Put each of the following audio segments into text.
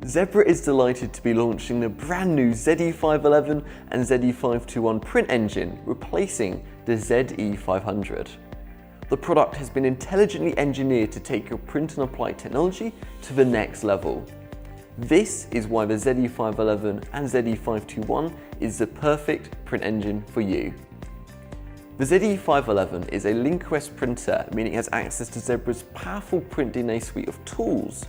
Zebra is delighted to be launching the brand new ZE511 and ZE521 print engine, replacing the ZE500. The product has been intelligently engineered to take your print and apply technology to the next level. This is why the ZE511 and ZE521 is the perfect print engine for you. The ZE511 is a Link-OS printer, meaning it has access to Zebra's powerful Print DNA suite of tools.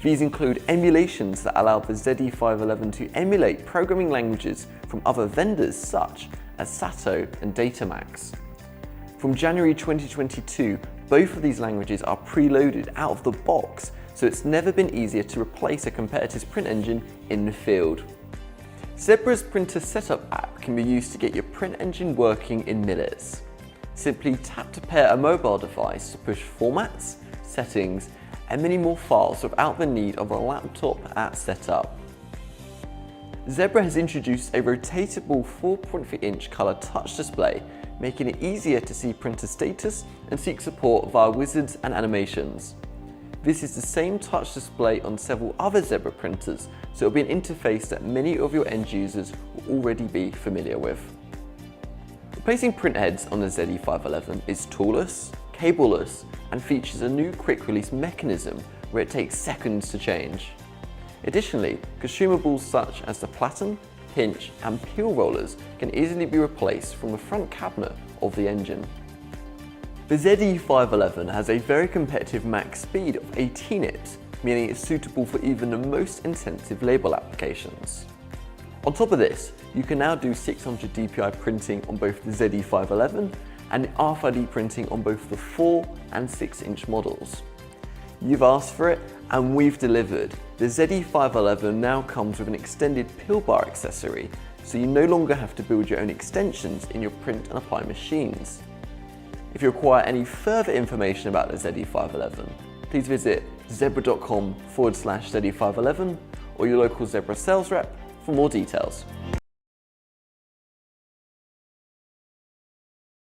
These include emulations that allow the ZE511 to emulate programming languages from other vendors such as Sato and Datamax. From January 2022, both of these languages are preloaded out of the box, so it's never been easier to replace a competitor's print engine in the field. Zebra's printer setup app can be used to get your print engine working in minutes. Simply tap to pair a mobile device to push formats, settings, and many more files without the need of a laptop at setup. Zebra has introduced a rotatable 4.3-inch color touch display, making it easier to see printer status and seek support via wizards and animations. This is the same touch display on several other Zebra printers, so it will be an interface that many of your end users will already be familiar with. Replacing print heads on the ZE511 is toolless, cableless, and features a new quick release mechanism where it takes seconds to change. Additionally, consumables such as the platen, pinch, and peel rollers can easily be replaced from the front cabinet of the engine. The ZE511 has a very competitive max speed of 18 nits, meaning it's suitable for even the most intensive label applications. On top of this, you can now do 600 dpi printing on both the ZE511 and RFID printing on both the 4 and 6-inch models. You've asked for it, and we've delivered. The ZE511 now comes with an extended peel bar accessory, so you no longer have to build your own extensions in your print and apply machines. If you require any further information about the ZE511, please visit zebra.com/ZE511 or your local Zebra sales rep for more details.